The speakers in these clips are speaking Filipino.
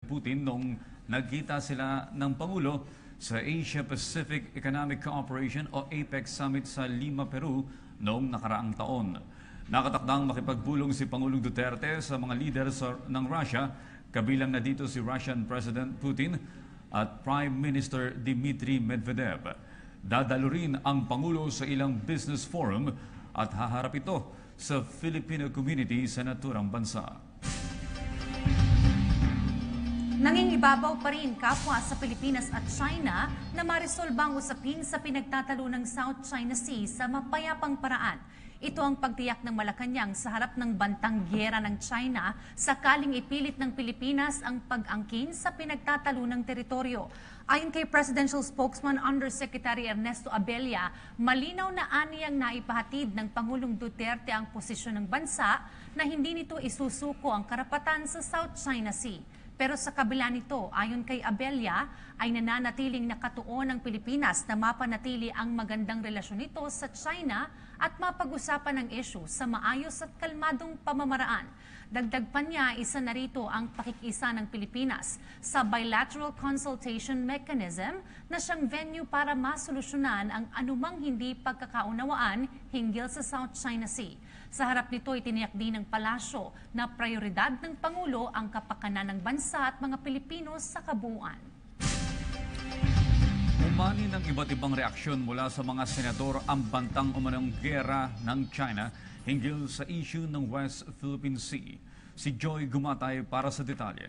Putin nung nagkita sila ng Pangulo sa Asia-Pacific Economic Cooperation o APEC Summit sa Lima, Peru noong nakaraang taon. Nakatakdang makipagbulong si Pangulong Duterte sa mga lider ng Russia, kabilang na dito si Russian President Putin at Prime Minister Dmitry Medvedev. Dadalo rin ang Pangulo sa ilang business forum at haharap ito sa Filipino community sa naturang bansa. Nangingibabaw pa rin kapwa sa Pilipinas at China na marisolbang usapin sa pinagtatalo ng South China Sea sa mapayapang paraan. Ito ang pagtiyak ng Malacanang sa harap ng bantang gyera ng China sakaling ipilit ng Pilipinas ang pag-angkin sa pinagtatalo ng teritoryo. Ayon kay Presidential Spokesman Undersecretary Ernesto Abella, malinaw na aniyang naipahatid ng Pangulong Duterte ang posisyon ng bansa na hindi nito isusuko ang karapatan sa South China Sea. Pero sa kabila nito, ayon kay Abella, ay nananatiling nakatuon ng Pilipinas na mapanatili ang magandang relasyon nito sa China at mapag-usapan ang issue sa maayos at kalmadong pamamaraan. Dagdag pa niya, isa na rito ang pakikisa ng Pilipinas sa bilateral consultation mechanism na siyang venue para masolusyonan ang anumang hindi pagkakaunawaan hinggil sa South China Sea. Sa harap nito, itiniyak din ng palasyo na prioridad ng Pangulo ang kapakanan ng bansa at mga Pilipino sa kabuuan. Umani ng iba't ibang reaksyon mula sa mga senador ang bantang umanong gera ng China hinggil sa issue ng West Philippine Sea. Si Joy Gumatay para sa detalye.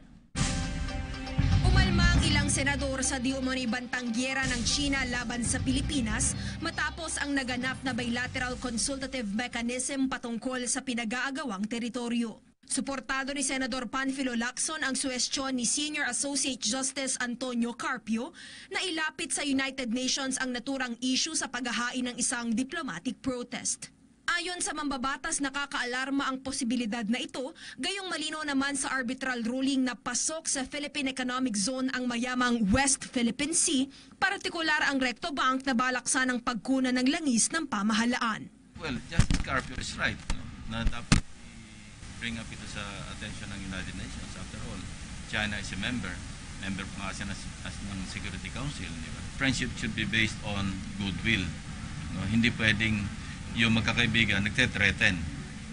Umalma ang ilang senador sa di umano'y bantang gyera ng China laban sa Pilipinas matapos ang naganap na bilateral consultative mechanism patungkol sa pinag-aagawang teritoryo. Suportado ni Senador Panfilo Lacson ang suwestyon ni Senior Associate Justice Antonio Carpio na ilapit sa United Nations ang naturang issue sa paghahain ng isang diplomatic protest. Ayon sa mambabatas, nakakaalarma ang posibilidad na ito, gayong malinaw naman sa arbitral ruling na pasok sa Philippine Economic Zone ang mayamang West Philippine Sea, partikular ang Recto Bank na balaksan ang pagkunan ng langis ng pamahalaan. Well, Justice Carpio is right, no? Na dapat i-bring up ito sa attention ng United Nations. After all, China is a member pa nga siya ng Security Council. Diba? Friendship should be based on goodwill. No? Hindi pwedeng yung magkakaibigan nagte-threaten.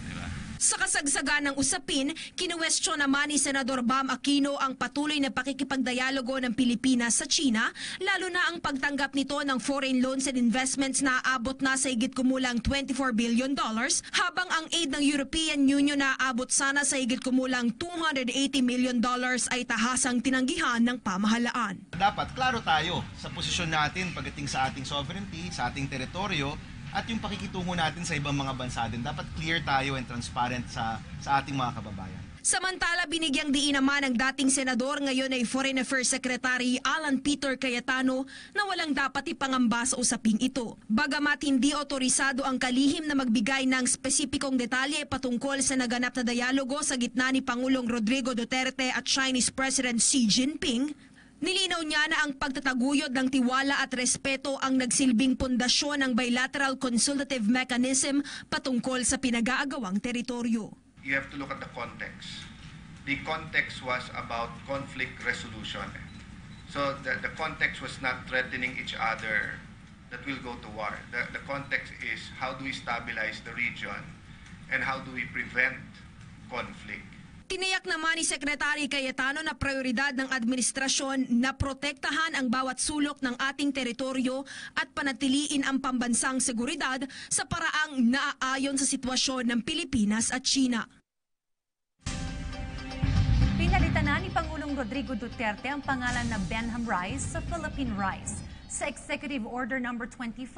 Diba? Sa kasagsagan ng usapin, kinuwestiyon naman ni Senador Bam Aquino ang patuloy na pakikipagdialogo ng Pilipinas sa China, lalo na ang pagtanggap nito ng foreign loans and investments na aabot na sa higit kumulang $24 billion, habang ang aid ng European Union na aabot sana sa higit kumulang $280 million ay tahasang tinanggihan ng pamahalaan. Dapat klaro tayo sa posisyon natin pagdating sa ating sovereignty, sa ating teritoryo, at yung pakikitungo natin sa ibang mga bansa din. Dapat clear tayo and transparent sa ating mga kababayan. Samantala, binigyang diin naman ng dating senador, ngayon ay Foreign Affairs Secretary Alan Peter Cayetano, na walang dapat ipangamba sa usaping ito. Bagamat hindi otorisado ang kalihim na magbigay ng spesipikong detalye patungkol sa naganap na dialogo sa gitna ni Pangulong Rodrigo Duterte at Chinese President Xi Jinping, nilinaw niya na ang pagtataguyod ng tiwala at respeto ang nagsilbing pundasyon ng bilateral consultative mechanism patungkol sa pinag-aagawang teritoryo. You have to look at the context. The context was about conflict resolution. So the context was not threatening each other that will go to war. The context is how do we stabilize the region and how do we prevent conflict. Tiniyak naman ni Secretary Cayetano na prioridad ng administrasyon na protektahan ang bawat sulok ng ating teritoryo at panatiliin ang pambansang seguridad sa paraang naaayon sa sitwasyon ng Pilipinas at China. Pinalitan na ni Pangulong Rodrigo Duterte ang pangalan na Benham Rice sa Philippine Rice. Sa Executive Order No. 25,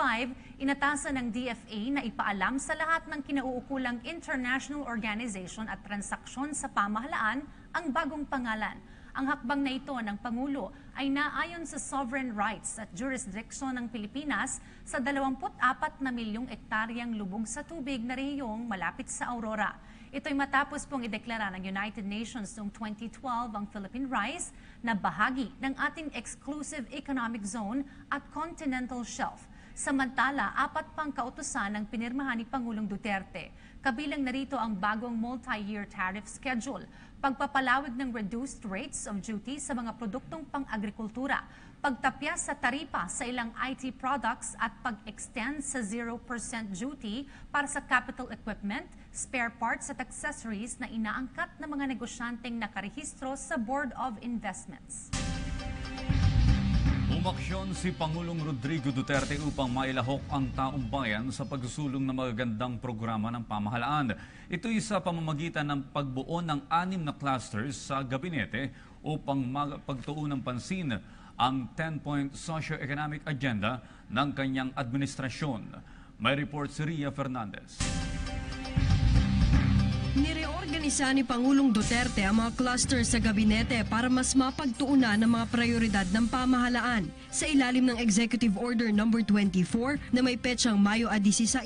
inatasan ng DFA na ipaalam sa lahat ng kinauukulang international organization at transaksyon sa pamahalaan ang bagong pangalan. Ang hakbang na ito ng Pangulo ay naayon sa sovereign rights at jurisdiction ng Pilipinas sa 24 na milyong ektaryang lubog sa tubig na rehiyong malapit sa Aurora. Ito'y matapos pong ideklara ng United Nations noong 2012 ang Philippine Rice na bahagi ng ating exclusive economic zone at continental shelf. Samantala, 4 pang kautusan ang pinirmahan ni Pangulong Duterte. Kabilang narito ang bagong multi-year tariff schedule, pagpapalawig ng reduced rates of duty sa mga produktong pang-agrikultura, pagtapya sa taripa sa ilang IT products at pag-extend sa 0% duty para sa capital equipment, spare parts at accessories na inaangkat ng mga negosyanteng nakarehistro sa Board of Investments. Umaksyon si Pangulong Rodrigo Duterte upang mailahok ang taong bayan sa pagsusulong ng magagandang programa ng pamahalaan. Ito'y sa pamamagitan ng pagbuo ng 6 na clusters sa gabinete upang pagtuon ng pansin ang 10-point socio-economic agenda ng kanyang administrasyon. May report si Ria Fernandez. Nireorganisa ni Pangulong Duterte ang mga cluster sa gabinete para mas mapagtuunan ng mga prioridad ng pamahalaan. Sa ilalim ng Executive Order No. 24 na may petsang Mayo 16,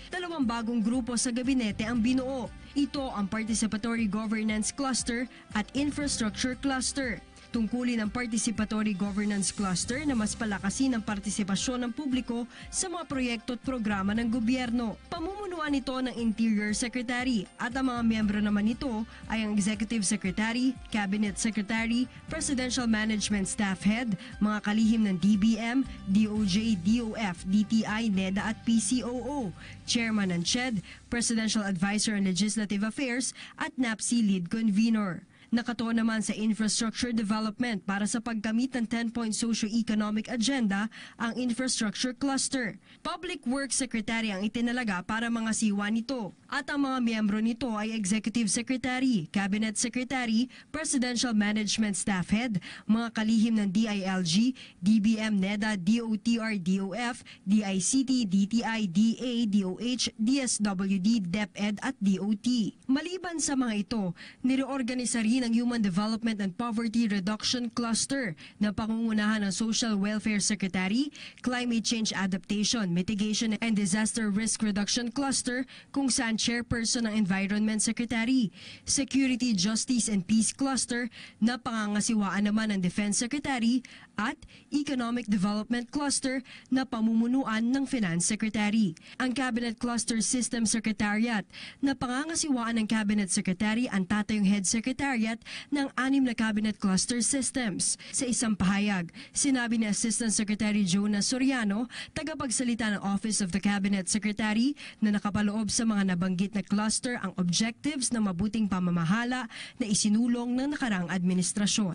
2 bagong grupo sa gabinete ang binuo. Ito ang Participatory Governance Cluster at Infrastructure Cluster. Tungkulin ng Participatory Governance Cluster na mas palakasin ang partisipasyon ng publiko sa mga proyekto at programa ng gobyerno. Pamumunuan ito ng Interior Secretary at ang mga miyembro naman nito ay ang Executive Secretary, Cabinet Secretary, Presidential Management Staff Head, mga kalihim ng DBM, DOJ, DOF, DTI, NEDA at PCOO, Chairman ng CHED, Presidential Advisor on Legislative Affairs at NAPSI Lead Convener. Nakatuon naman sa infrastructure development para sa pagkamit ng 10-point socio-economic agenda ang infrastructure cluster. Public Works Secretary ang itinalaga para mga siwa nito. At ang mga miyembro nito ay Executive Secretary, Cabinet Secretary, Presidential Management Staff Head, mga kalihim ng DILG, DBM, NEDA, DOTR, DOF, DICT, DTI, DA, DOH, DSWD, DepEd at DOT. Maliban sa mga ito, nireorganisa rin ng Human Development and Poverty Reduction Cluster na pangungunahan ng Social Welfare Secretary, Climate Change Adaptation, Mitigation and Disaster Risk Reduction Cluster kung saan chairperson ng Environment Secretary, Security, Justice and Peace Cluster na pangangasiwaan naman ng Defense Secretary at Economic Development Cluster na pamumunuan ng Finance Secretary. Ang Cabinet Cluster System Secretariat na pangangasiwaan ng Cabinet Secretary ang tatayong Head Secretariat ng 6 na Cabinet Cluster Systems. Sa isang pahayag, sinabi ni Assistant Secretary Jonas Soriano, tagapagsalita ng Office of the Cabinet Secretary, na nakapaloob sa mga nabanggit na cluster ang objectives ng mabuting pamamahala na isinulong ng nakaraang administrasyon.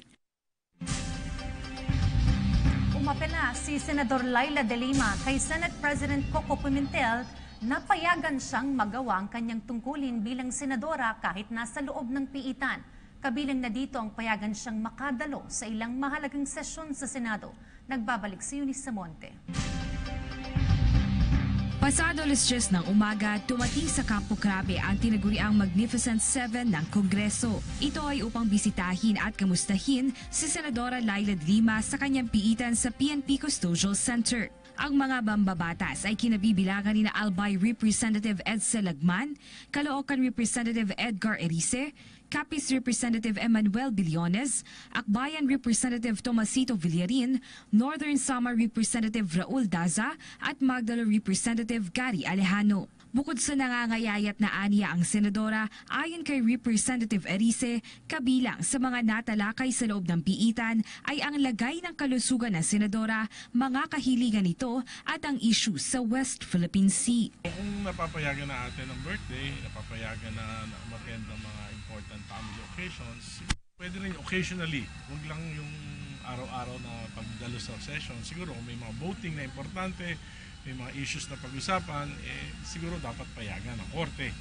Umapela si Senador Laila De Lima kay Senate President Coco Pimentel na payagan siyang magawa ang kanyang tungkulin bilang senadora kahit nasa loob ng piitan. Kabilang na dito ang payagan siyang makadalo sa ilang mahalagang sesyon sa Senado. Nagbabalik si Eunice Samonte. Pasado 10 ng umaga, tumating sa Campo Crame ang tinaguriang Magnificent Seven ng Kongreso. Ito ay upang bisitahin at kamustahin si Senadora Laila De Lima sa kanyang piitan sa PNP Custodial Center. Ang mga mambabatas ay kinabibilangan ni Albay Representative Edsel Lagman, Caloocan Representative Edgar Erice, Capiz Representative Emmanuel Billones, Akbayan Representative Tomasito Villarin, Northern Samar Representative Raul Daza at Magdalo Representative Gary Alejano. Bukod sa nangangayayat na aniya ang senadora, ayon kay Representative Erice, kabilang sa mga natalakay sa loob ng piitan ay ang lagay ng kalusugan ng senadora, mga kahilingan nito at ang issue sa West Philippine Sea. Kung napapayagan na atin ng birthday, napapayagan na umattend ng mga important family occasions, pwede rin occasionally, huwag lang yung araw-araw na pagdalo sa session. Siguro may mga voting na importante, may mga issues na pag-usapan, siguro dapat payagan ng korte.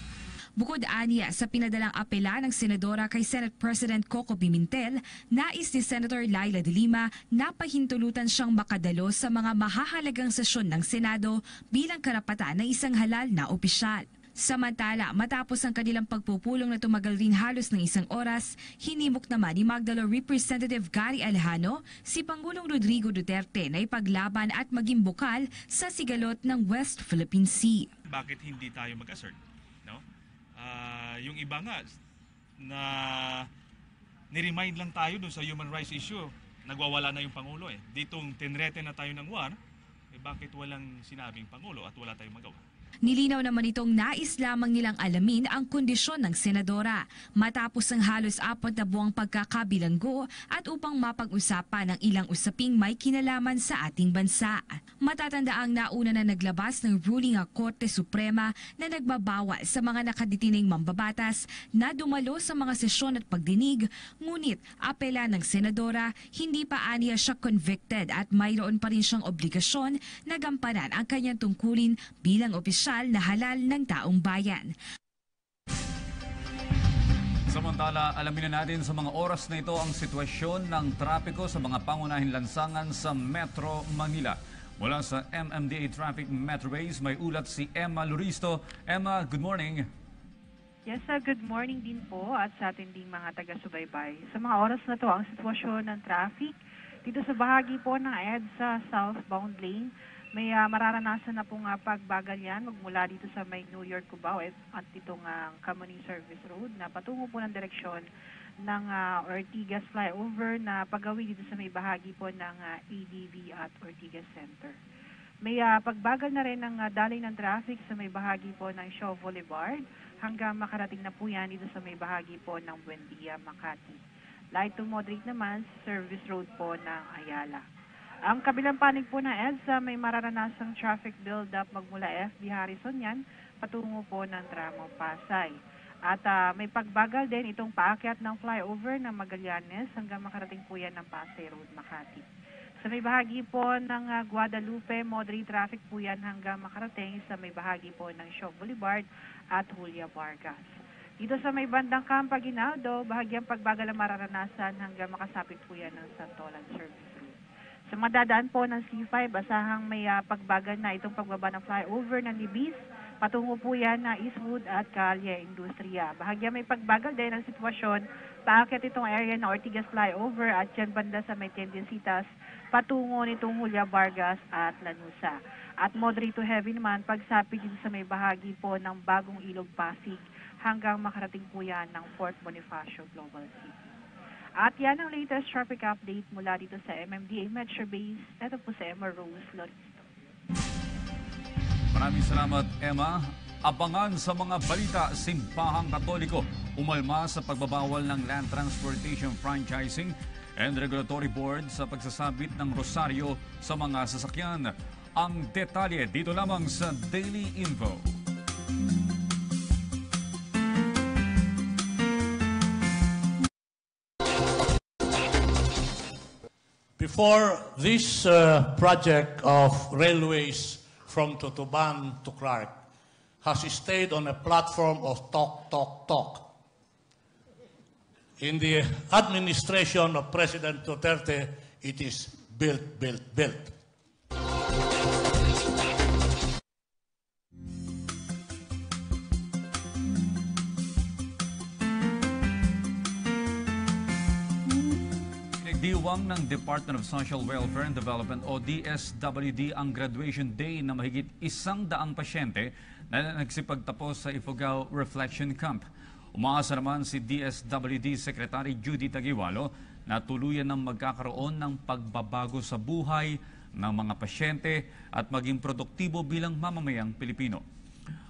Bukod aniya sa pinadalang apela ng senadora kay Senate President Coco Pimentel, nais ni Senator Laila De Lima na pahintulutan siyang makadalo sa mga mahahalagang sesyon ng Senado bilang karapatan ng isang halal na opisyal. Samantala, matapos ang kanilang pagpupulong na tumagal rin halos ng 1 oras, hinimok naman ni Magdalo Representative Gary Alejano si Pangulong Rodrigo Duterte na ipaglaban at maging bukal sa sigalot ng West Philippine Sea. Bakit hindi tayo mag-assert? No? Yung iba nga, na niremind lang tayo dun sa human rights issue, nagwawala na yung Pangulo. Ditong tinrete na tayo ng war, bakit walang sinabing Pangulo at wala tayong magawa? Nilinaw naman itong nais lamang nilang alamin ang kondisyon ng senadora matapos ang halos 4 na buwang pagkakabilanggo at upang mapag-usapan ang ilang usaping may kinalaman sa ating bansa. Matatandaang nauna na naglabas ng ruling ang Korte Suprema na nagbabawal sa mga nakadetining mambabatas na dumalo sa mga sesyon at pagdinig, ngunit apela ng senadora, hindi pa aniya siya convicted at mayroon pa rin siyang obligasyon na gampanan ang kanyang tungkulin bilang opisyal na halal ng taong bayan. Samantala, alamin na natin sa mga oras na ito ang sitwasyon ng trapiko sa mga pangunahing lansangan sa Metro Manila. Mula sa MMDA Traffic Metro Base, may ulat si Emma Luristo. Emma, good morning. Yes, good morning din po at sa ating ding mga taga-subaybay. Sa mga oras na to, ang sitwasyon ng traffic dito sa bahagi po ng EDSA southbound lane, may mararanasan na pong pagbagal yan magmula dito sa may New York, Cubao at itong Kamuning Service Road na patungo po ng direksyon ng Ortigas Flyover na pagawi dito sa may bahagi po ng ADV at Ortigas Center. May pagbagal na rin ng daloy ng traffic sa may bahagi po ng Shaw Boulevard hanggang makarating na po yan dito sa may bahagi po ng Buendia, Makati. Light to moderate naman sa Service Road po ng Ayala. Ang kabilang panig po ng EDSA may mararanasang traffic build-up magmula FB Harrison yan, patungo po ng tramo Pasay. At may pagbagal din itong paakyat ng flyover ng Magallanes hanggang makarating po yan ng Pasay Road, Makati. Sa may bahagi po ng Guadalupe, moderate traffic po yan hanggang makarating sa may bahagi po ng Shaw Boulevard at Julia Vargas. Dito sa may bandang Camp Aguinaldo, bahagyang pagbagal ang mararanasan hanggang makasapit po yan ng Santolan Service. Sa madadaan po ng C5, asahang may pagbagal na itong pagbaba ng flyover ng Libis. Patungo po yan na Eastwood at Calle Industria. Bahagya may pagbagal din ang sitwasyon. Paakyat itong area ng Ortigas Flyover at dyan banda sa may Tendencitas. Patungo nitong Julia Vargas at Lanusa. At moderate to heavy naman pagsapit dito sa may bahagi po ng Bagong Ilog Pasig hanggang makarating po yan ng Fort Bonifacio Global City. At yan ang latest traffic update mula dito sa MMDA Metro Base. Ito po sa Emma Rose Loristo. Maraming salamat, Emma. Abangan sa mga balita, Simbahang Katoliko umalma sa pagbabawal ng Land Transportation Franchising and Regulatory Board sa pagsasabit ng rosaryo sa mga sasakyan. Ang detalye dito lamang sa Daily Info. Before this project of railways from Tutuban to Clark has stayed on a platform of talk, talk, talk. In the administration of President Duterte, it is built, built, built. Diwang ng Department of Social Welfare and Development o DSWD ang graduation day na mahigit 100 pasyente na nagsipagtapos sa Ifugao Reflection Camp. Umaasa naman si DSWD Secretary Judy Tagiwalo na tuluyan ng magkakaroon ng pagbabago sa buhay ng mga pasyente at maging produktibo bilang mamamayang Pilipino.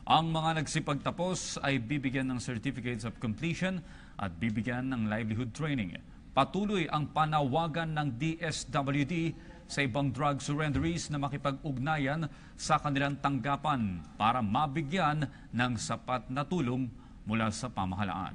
Ang mga nagsipagtapos ay bibigyan ng certificates of completion at bibigyan ng livelihood training. Patuloy ang panawagan ng DSWD sa ibang drug surrenderies na makipag-ugnayan sa kanilang tanggapan para mabigyan ng sapat na tulong mula sa pamahalaan.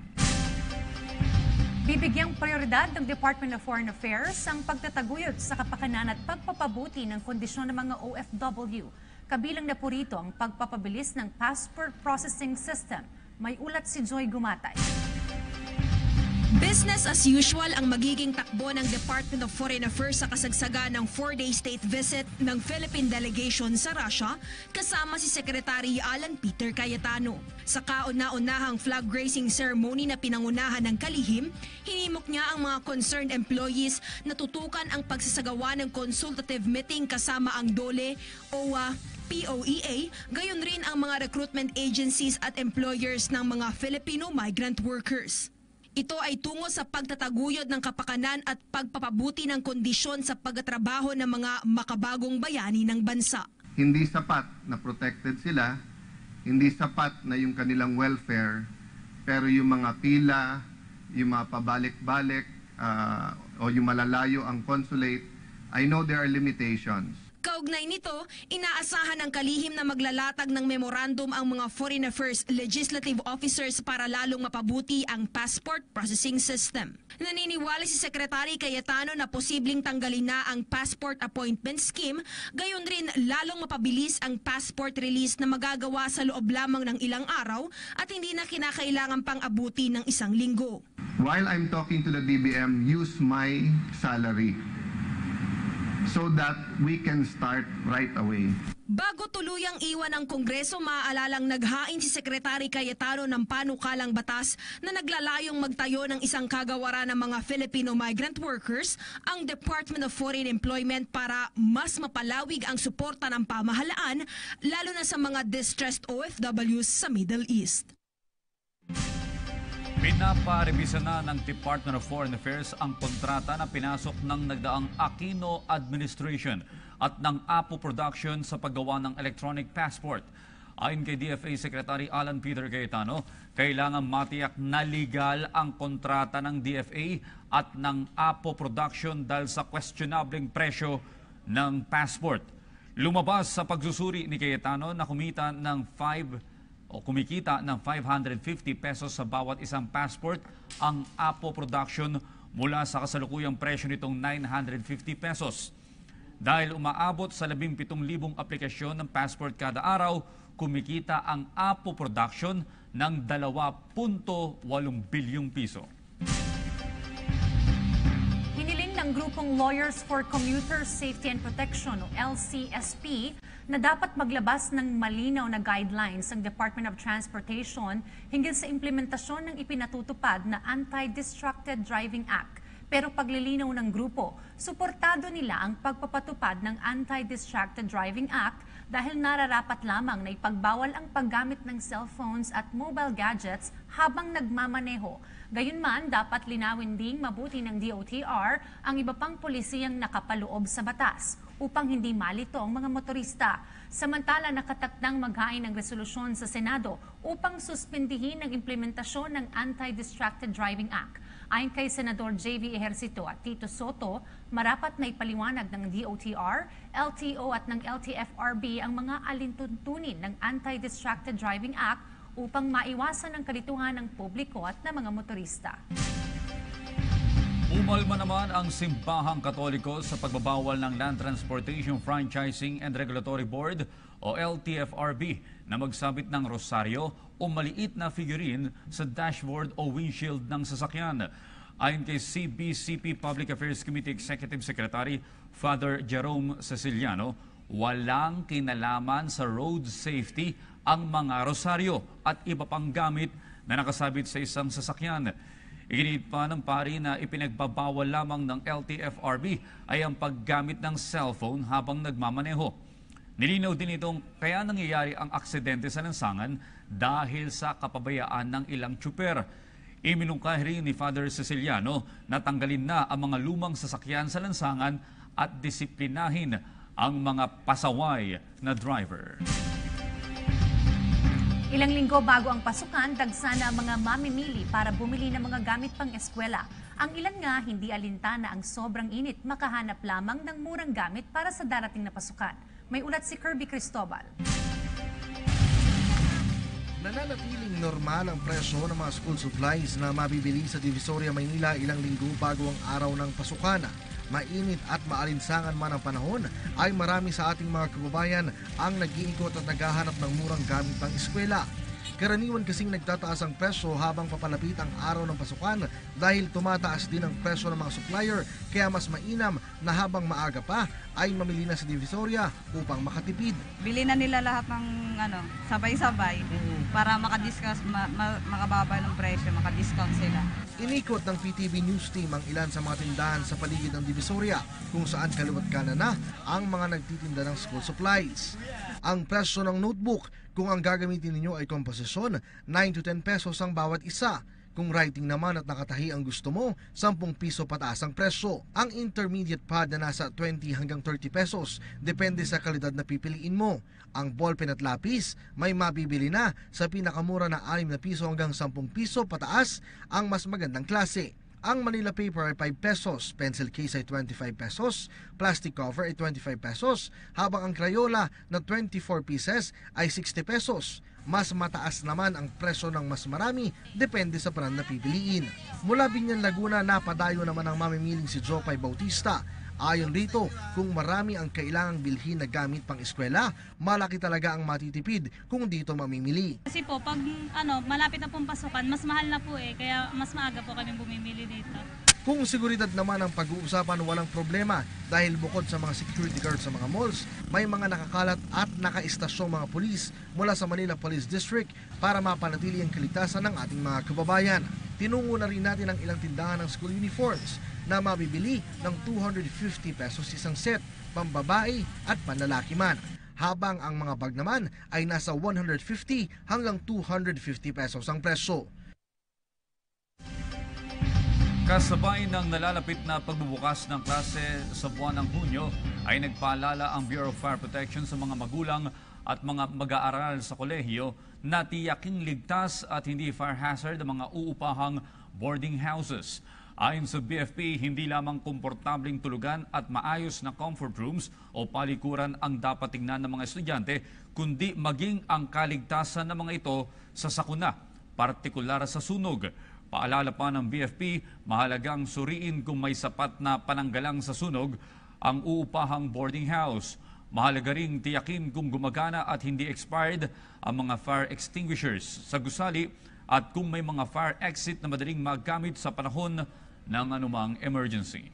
Bibigyang prioridad ng Department of Foreign Affairs ang pagtataguyod sa kapakanan at pagpapabuti ng kondisyon ng mga OFW. Kabilang na po rito ang pagpapabilis ng passport processing system. May ulat si Joy Gumatay. Business as usual ang magiging takbo ng Department of Foreign Affairs sa kasagsagan ng 4-day state visit ng Philippine delegation sa Russia kasama si Secretary Alan Peter Cayetano. Sa kauna-unahang flag-raising ceremony na pinangunahan ng kalihim, hinimok niya ang mga concerned employees na tutukan ang pagsasagawa ng consultative meeting kasama ang DOLE, OWA, POEA, gayon rin ang mga recruitment agencies at employers ng mga Filipino migrant workers. Ito ay tungo sa pagtataguyod ng kapakanan at pagpapabuti ng kondisyon sa pagtatrabaho ng mga makabagong bayani ng bansa. Hindi sapat na protected sila, hindi sapat na yung kanilang welfare, pero yung mga pila, yung mga pabalik-balik, o yung malalayo ang consulate, I know there are limitations. Kaugnay nito, inaasahan ng kalihim na maglalatag ng memorandum ang mga Foreign Affairs Legislative Officers para lalong mapabuti ang passport processing system. Naniniwala si Secretary Cayetano na posibleng tanggalin na ang passport appointment scheme, gayon rin lalong mapabilis ang passport release na magagawa sa loob lamang ng ilang araw at hindi na kinakailangan pang abuti ng 1 linggo. While I'm talking to the DBM, use my salary so that we can start right away. Bago tuluyang iwan ng Kongreso, maaalalang naghain si Secretary Cayetano ng panukalang batas na naglalayong magtayo ng isang kagawaran ng mga Filipino migrant workers, ang Department of Foreign Employment, para mas mapalawig ang suporta ng pamahalaan, lalo na sa mga distressed OFWs sa Middle East. Pinaparevisa na ng Department of Foreign Affairs ang kontrata na pinasok ng nagdaang Aquino Administration at ng Apo Production sa paggawa ng electronic passport. Ayon kay DFA Secretary Alan Peter Cayetano, kailangan matiyak na legal ang kontrata ng DFA at ng Apo Production dahil sa questionableng presyo ng passport. Lumabas sa pagsusuri ni Cayetano na kumikita ng 550 pesos sa bawat isang passport ang Apo Production mula sa kasalukuyang presyo nitong 950 pesos. Dahil umaabot sa 17,000 aplikasyon ng passport kada araw, kumikita ang Apo Production ng 2.8 bilyong piso. Hiniling ng grupong Lawyers for Commuter Safety and Protection o LCSP na dapat maglabas ng malinaw na guidelines ang Department of Transportation hinggil sa implementasyon ng ipinatutupad na Anti-Distracted Driving Act. Pero paglilinaw ng grupo, suportado nila ang pagpapatupad ng Anti-Distracted Driving Act dahil nararapat lamang na ipagbawal ang paggamit ng cellphones at mobile gadgets habang nagmamaneho. Gayunman, dapat linawin ding mabuti ng DOTR ang iba pang polisiyang nakapaloob sa batas upang hindi malito ang mga motorista. Samantala, nakatakdang maghain ng resolusyon sa Senado upang suspindihin ang implementasyon ng Anti-Distracted Driving Act. Ayon kay Senador JV Ejercito at Tito Soto, marapat na ipaliwanag ng DOTR, LTO at ng LTFRB ang mga alintuntunin ng Anti-Distracted Driving Act upang maiwasan ang kalituhan ng publiko at ng mga motorista. Umalma naman ang Simbahang Katoliko sa pagbabawal ng Land Transportation Franchising and Regulatory Board o LTFRB na magsabit ng rosaryo o maliit na figurine sa dashboard o windshield ng sasakyan. Ayon kay CBCP Public Affairs Committee Executive Secretary Father Jerome Ceciliano, walang kinalaman sa road safety ang mga rosaryo at iba pang gamit na nakasabit sa isang sasakyan. Iginit pa ng pari na ipinagbabawal lamang ng LTFRB ay ang paggamit ng cellphone habang nagmamaneho. Nilinaw din itong kaya nangyayari ang aksidente sa lansangan dahil sa kapabayaan ng ilang tsuper. Iminungkahi rin ni Father Ceciliano na tanggalin na ang mga lumang sasakyan sa lansangan at disiplinahin ang mga pasaway na driver. Ilang linggo bago ang pasukan, dagsa na ang mga mamimili para bumili ng mga gamit pang eskwela. Ang ilan nga hindi alintana ang sobrang init, makahanap lamang ng murang gamit para sa darating na pasukan. May ulat si Kirby Cristobal. Nananatiling normal ang presyo ng mga school supplies na mabibili sa Divisoria, Maynila ilang linggo bago ang araw ng pasukan. Mainit at maalinsangan man ang panahon, ay marami sa ating mga kababayan ang nag-iikot at naghahanap ng murang gamit pang eskwela. Karaniwan kasing nagtataas ang presyo habang papalapit ang araw ng pasukan dahil tumataas din ang presyo ng mga supplier, kaya mas mainam na habang maaga pa ay mamili na sa Divisoria upang makatipid. Bili na nila lahat ng sabay-sabay para makadiscuss, makababa ng presyo, makadiscount sila. Inikot ng PTV News Team ang ilan sa mga tindahan sa paligid ng Divisoria kung saan kaliwat kanan na ang mga nagtitinda ng school supplies. Ang presyo ng notebook kung ang gagamitin ninyo ay komposisyon, 9 to 10 pesos ang bawat isa. Kung writing naman at nakatahi ang gusto mo, 10 piso pataas ang presyo. Ang intermediate pad na nasa 20 hanggang 30 pesos, depende sa kalidad na pipiliin mo. Ang ballpen at lapis, may mabibili na sa pinakamura na 6 na piso hanggang 10 piso pataas ang mas magandang klase. Ang Manila paper ay 5 pesos, pencil case ay 25 pesos, plastic cover ay 25 pesos, habang ang Crayola na 24 pieces ay 60 pesos. Mas mataas naman ang presyo ng mas marami, depende sa brand na pipiliin. Mula Binyan, Laguna, napadayo naman ang mamimiling si Jopay Bautista. Ayon rito, kung marami ang kailangang bilhin na gamit pang eskwela, malaki talaga ang matitipid kung dito mamimili. Kasi po, pag malapit na pong pasukan, mas mahal na po kaya mas maaga po kami bumimili dito. Kung seguridad naman ang pag-uusapan, walang problema dahil bukod sa mga security guards sa mga malls, may mga nakakalat at nakaistasyong mga pulis mula sa Manila Police District para mapanatili ang kaligtasan ng ating mga kababayan. Tinungo na rin natin ang ilang tindahan ng school uniforms na mabibili ng 250 pesos isang set, pambabae at panlalaki man. Habang ang mga bag naman ay nasa 150 hanggang 250 pesos ang presyo. Kasabay ng nalalapit na pagbubukas ng klase sa buwan ng Hunyo, ay nagpaalala ang Bureau of Fire Protection sa mga magulang at mga mag-aaral sa kolehiyo na tiyaking ligtas at hindi fire hazard ang mga uupahang boarding houses. Ayon sa BFP, hindi lamang komportabling tulugan at maayos na comfort rooms o palikuran ang dapat tingnan ng mga estudyante, kundi maging ang kaligtasan ng mga ito sa sakuna, partikular sa sunog. Paalala pa ng BFP, mahalagang suriin kung may sapat na pananggalang sa sunog ang uupahang boarding house. Mahalaga ring tiyakin kung gumagana at hindi expired ang mga fire extinguishers sa gusali at kung may mga fire exit na madaling magamit sa panahon ng anumang emergency.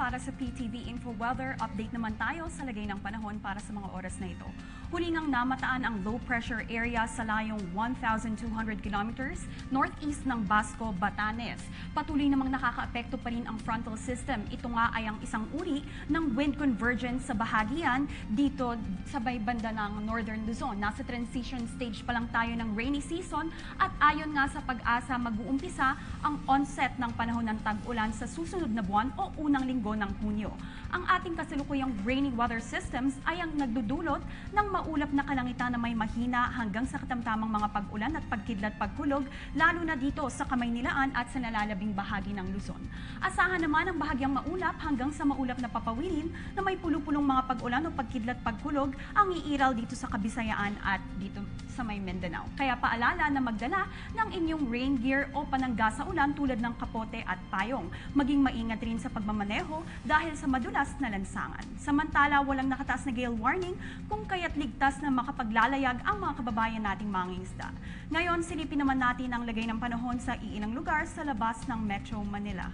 Para sa PTV Info Weather, update naman tayo sa lagay ng panahon para sa mga oras na ito. Huli ngang namataan ang low pressure area sa layong 1,200 kilometers northeast ng Basco, Batanes. Patuloy namang nakakaapekto pa rin ang frontal system. Ito nga ay ang isang uri ng wind convergence sa bahagian dito sa may banda ng Northern Luzon. Nasa transition stage pa lang tayo ng rainy season at ayon nga sa Pag-asa, mag-uumpisa ang onset ng panahon ng tag-ulan sa susunod na buwan o unang linggo ng Hunyo. Ang ating kasalukuyang rainy weather systems ay ang nagdudulot ng maulap na kalangitan na may mahina hanggang sa katamtamang mga pag-ulan at pagkidlat pagkulog, lalo na dito sa Kamaynilaan at sa nalalabing bahagi ng Luzon. Asahan naman ang bahagyang maulap hanggang sa maulap na papawilin na may pulupulong mga pag-ulan o pagkidlat pagkulog ang iiral dito sa Kabisayaan at dito sa may Mindanao. Kaya paalala na magdala ng inyong rain gear o panangga sa ulan tulad ng kapote at payong. Maging maingat rin sa pagmamaneho dahil sa madulas na lansangan. Samantala, walang nakataas na gale warning kung kaya't ligtas na makapaglalayag ang mga kababayan nating mangingisda. Ngayon, silipin naman natin ang lagay ng panahon sa iilang lugar sa labas ng Metro Manila.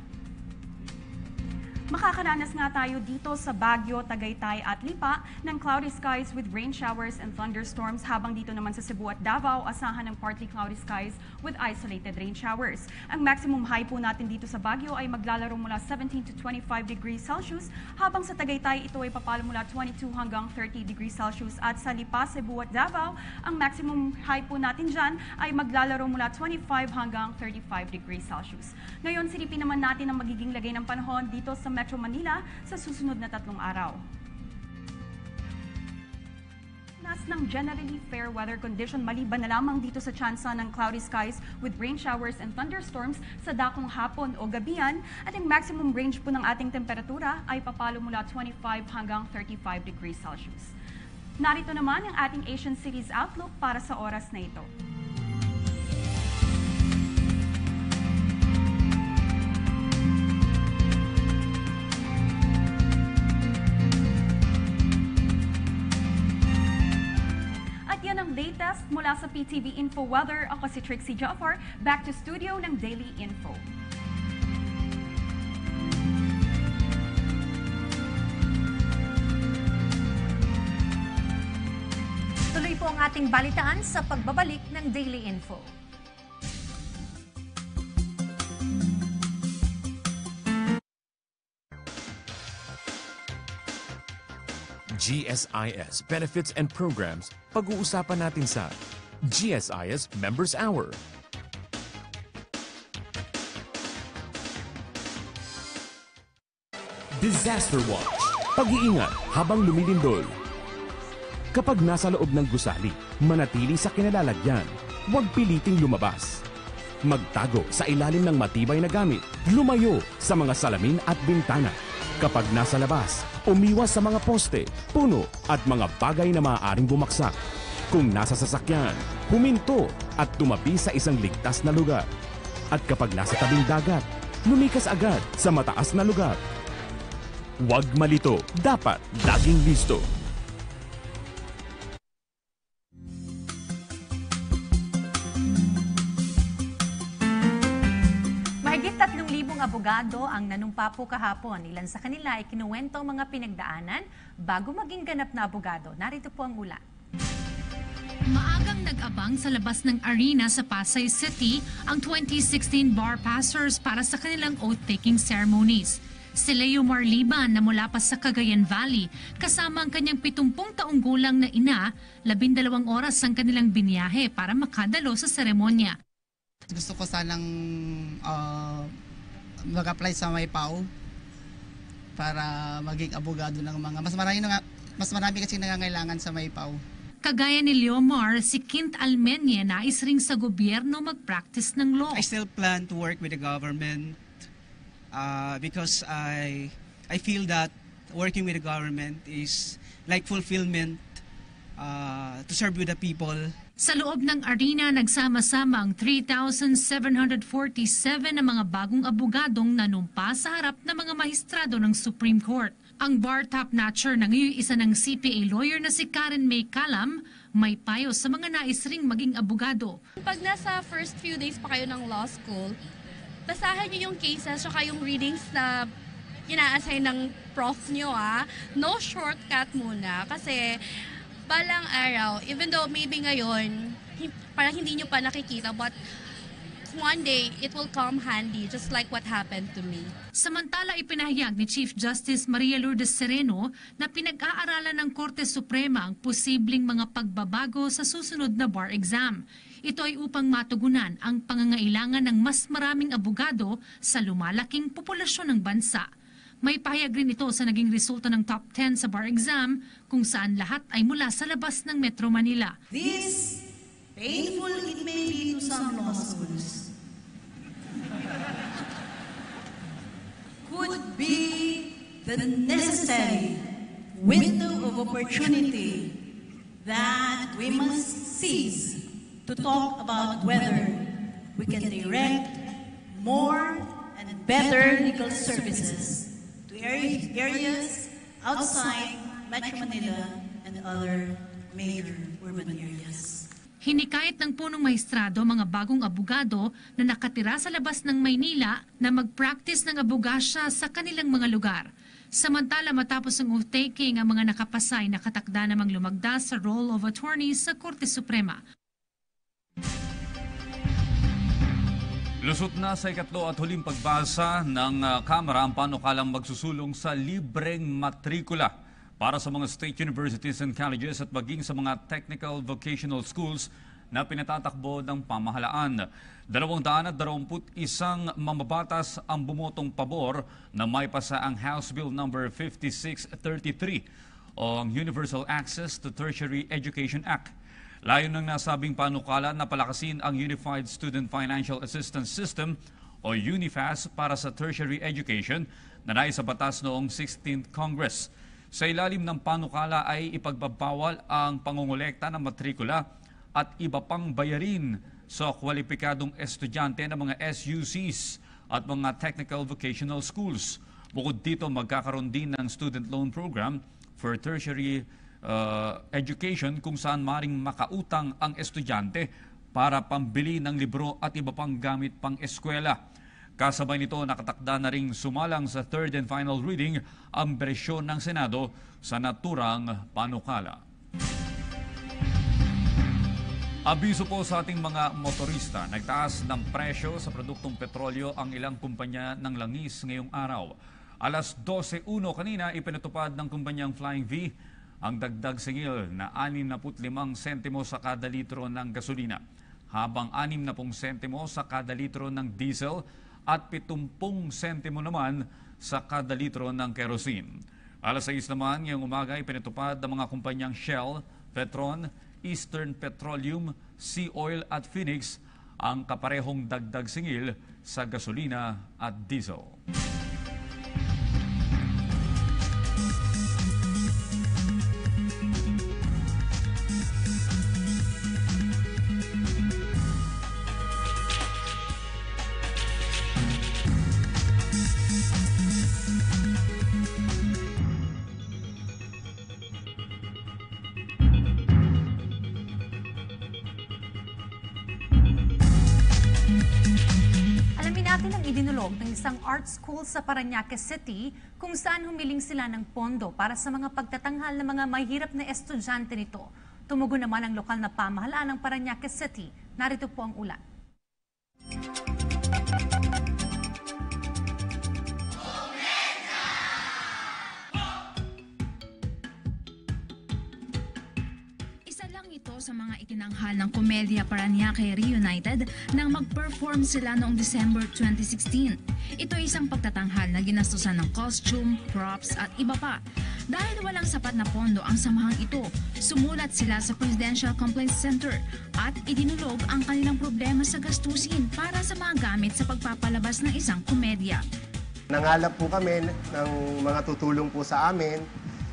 Makakaranas nga tayo dito sa Baguio, Tagaytay at Lipa ng cloudy skies with rain showers and thunderstorms, habang dito naman sa Cebu at Davao, asahan ng partly cloudy skies with isolated rain showers. Ang maximum high po natin dito sa Baguio ay maglalaro mula 17 to 25 degrees Celsius, habang sa Tagaytay ito ay papalo mula 22 hanggang 30 degrees Celsius, at sa Lipa, Cebu at Davao, ang maximum high po natin dyan ay maglalaro mula 25 hanggang 35 degrees Celsius. Ngayon, silipin naman natin ang magiging lagay ng panahon dito sa Metro Manila sa susunod na 3 araw. Nas ng generally fair weather condition, maliban na lamang dito sa tsansa ng cloudy skies with rain showers and thunderstorms sa dakong hapon o gabihan, at ang maximum range po ng ating temperatura ay papalo mula 25 hanggang 35 degrees Celsius. Narito naman ang ating Asian Cities Outlook para sa oras na ito. Latest mula sa PTV Info Weather, ako si Trixie Jafar, back to studio ng Daily Info. Tuloy po ang ating balitaan sa pagbabalik ng Daily Info. GSIS benefits and programs pag-uusapan natin sa GSIS Members Hour. Disaster Watch. Pag-iingat habang lumilindol. Kapag nasa loob ng gusali, manatili sa kinalalagyan. Huwag piliting lumabas. Magtago sa ilalim ng matibay na gamit. Lumayo sa mga salamin at bintana. Kapag nasa labas, umiwas sa mga poste, puno at mga bagay na maaaring bumaksak. Kung nasa sasakyan, huminto at tumabi sa isang ligtas na lugar. At kapag nasa tabing dagat, lumikas agad sa mataas na lugar. Huwag malito, dapat laging listo. Mahigit 3,000 abogado ang nanumpa po kahapon. Ilan sa kanila ay kinuwento ang mga pinagdaanan bago maging ganap na abogado. Narito po ang ulat. Maagang nag-abang sa labas ng arena sa Pasay City ang 2016 bar passers para sa kanilang oath-taking ceremonies. Si Leo Marliban na mula pa sa Cagayan Valley, kasama ang kanyang 70 taong gulang na ina, 12 oras ang kanilang biniyahe para makadalo sa seremonya. Gusto ko sanang mag-apply sa Maypao para maging abogado ng mga mas marami kasi nangangailangan sa Maypao. Kagaya ni Leomar, si Kint Almenye nais ring sa gobyerno mag-practice ng law. I still plan to work with the government because I feel that working with the government is like fulfillment to serve with the people. Sa loob ng arena, nagsama-sama ang 3,747 na mga bagong abogadong nanumpa sa harap ng mga mahistrado ng Supreme Court. Ang bar top-notcher na ngayon isa ng CPA lawyer na si Karen May Calam, may payo sa mga nais ring maging abogado. Pag nasa first few days pa kayo ng law school, basahan nyo yung cases at yung readings na ina-assign ng prof nyo. No shortcut muna kasi balang araw, even though maybe ngayon, parang hindi nyo pa nakikita, but one day, it will come handy, just like what happened to me. Samantala, ipinahayag ni Chief Justice Maria Lourdes Sereno na pinag-aaralan ng Korte Suprema ang posibleng mga pagbabago sa susunod na bar exam. Ito ay upang matugunan ang pangangailangan ng mas maraming abogado sa lumalaking populasyon ng bansa. May pahayag rin ito sa naging resulta ng top 10 sa bar exam kung saan lahat ay mula sa labas ng Metro Manila. This, painful it may be to some law schools, could be the necessary window of opportunity that we must seize to talk about whether we can direct more and better legal services to areas outside Metro Manila and other major urban areas. Hinikayat ng punong mahistrado mga bagong abogado na nakatira sa labas ng Maynila na mag-practice ng abogasya sa kanilang mga lugar. Samantala matapos ang oath-taking, ang mga nakapasay nakatakda namang lumagda sa Roll of Attorneys sa Korte Suprema. Lusot na sa ikatlo at huling pagbasa ng Kamara ang panukalang magsusulong sa libreng matrikula para sa mga state universities and colleges at maging sa mga technical vocational schools na pinatatakbo ng pamahalaan. 221 mamabatas ang bumotong pabor na may pasa ang House Bill No. 5633 o ang Universal Access to Tertiary Education Act. Layon ng nasabing panukala na palakasin ang Unified Student Financial Assistance System o UNIFAS para sa tertiary education na nais sa batas noong 16th Congress. Sa ilalim ng panukala ay ipagbabawal ang pangongolekta ng matrikula at iba pang bayarin sa kwalipikadong estudyante ng mga SUCs at mga technical vocational schools. Bukod dito, magkakaroon din ng student loan program for tertiary education kung saan maring makautang ang estudyante para pambili ng libro at iba pang gamit pang eskwela. Kasabay nito, nakatakda na ring sumalang sa third and final reading ang bersyon ng Senado sa naturang panukala. Abiso po sa ating mga motorista, nagtaas ng presyo sa produktong petrolyo ang ilang kumpanya ng langis ngayong araw. Alas 12:01 kanina, ipinatupad ng kumpanyang Flying V ang dagdag singil na 65 sentimo sa kada litro ng gasolina, habang 60 sentimo sa kada litro ng diesel at 70 sentimo naman sa kada litro ng kerosene. Alas 6 naman ngayong umaga ay pinatupad ng mga kumpanyang Shell, Petron, Eastern Petroleum, Sea Oil at Phoenix ang kaparehong dagdag singil sa gasolina at diesel. Natin ang idinulog ng isang art school sa Parañaque City kung saan humiling sila ng pondo para sa mga pagtatanghal ng mga mahirap na estudyante nito. Tumugon naman ang lokal na pamahalaan ng Parañaque City. Narito po ang ulat. Sa mga itinanghal ng Komedya Parañaque Reunited nang mag-perform sila noong December 2016. Ito ay isang pagtatanghal na ginastusan ng costume, props at iba pa. Dahil walang sapat na pondo ang samahang ito, sumulat sila sa Presidential Complaints Center at idinulog ang kanilang problema sa gastusin para sa mga gamit sa pagpapalabas ng isang komedya. Nangalap po kami ng mga tutulong po sa amin.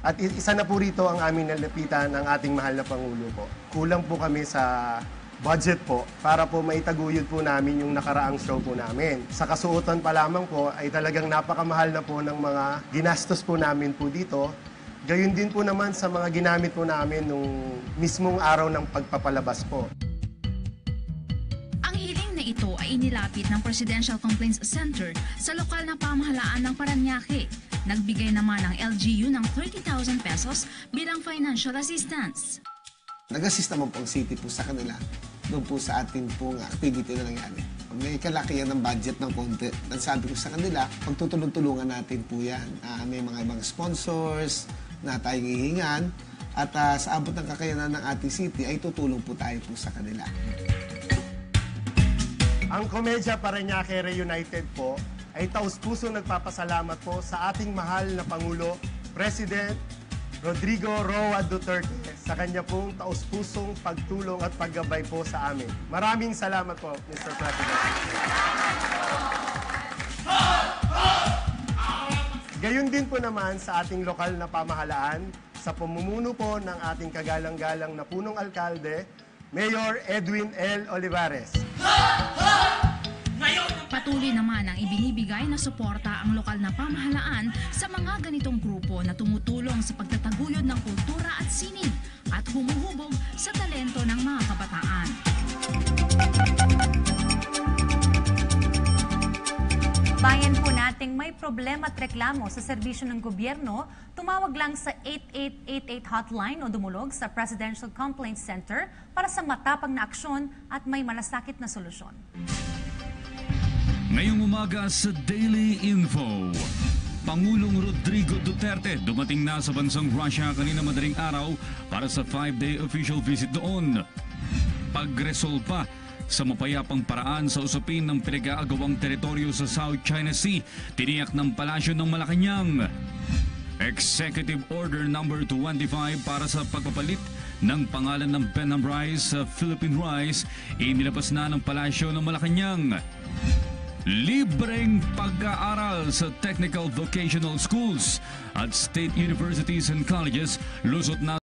At isa na po rito ang aming nalapitan ng ating mahal na Pangulo po. Kulang po kami sa budget po para po maitaguyod po namin yung nakaraang show po namin. Sa kasuotan pa lamang po ay talagang napakamahal na po ng mga ginastos po namin po dito. Gayun din po naman sa mga ginamit po namin nung mismong araw ng pagpapalabas po. Ang hiling na ito ay inilapit ng Presidential Complaints Center sa lokal na pamahalaan ng Parañaque. Nagbigay naman ang LGU ng 30,000 pesos bilang financial assistance. Nag-assist naman po ang city po sa kanila doon po sa ating pong activity na nangyari. May kalakihan ng budget ng konti. Nagsabi ko sa kanila, pagtutulong-tulungan natin po yan. May mga ibang sponsors na tayong hihingan at sa abot ng kakayanan ng ating city ay tutulong po tayo po sa kanila. Ang Komedya Parañaque Reunited po ay taus-puso nagpapasalamat po sa ating mahal na Pangulo, President Rodrigo Roa Duterte, sa kanya pong taus-pusong pagtulong at paggabay po sa amin. Maraming salamat po, Mr. President. Gayon din po naman sa ating lokal na pamahalaan, sa pamumuno po ng ating kagalang-galang na punong alkalde, Mayor Edwin L. Olivares. Patuloy naman ang ibinibigay na suporta ang lokal na pamahalaan sa mga ganitong grupo na tumutulong sa pagtataguyod ng kultura at sining at humuhubog sa talento ng mga kabataan. Bayan po nating may problema at reklamo sa serbisyo ng gobyerno, tumawag lang sa 8888 hotline o dumulog sa Presidential Complaints Center para sa matapang na aksyon at may malasakit na solusyon. Ngayong umaga sa Daily Info, Pangulong Rodrigo Duterte dumating na sa bansang Russia kanina madaling araw para sa 5-day official visit doon. Pagresolba sa mapayapang paraan sa usapin ng pinag-aagawang teritoryo sa South China Sea, tiniyak ng Palasyo ng Malacanang. Executive Order No. 215 para sa pagpapalit ng pangalan ng Benham Rice sa Philippine Rice, inilabas na ng Palasyo ng Malacanang. Libreng pag-aaral sa technical vocational schools at state universities and colleges, lusot na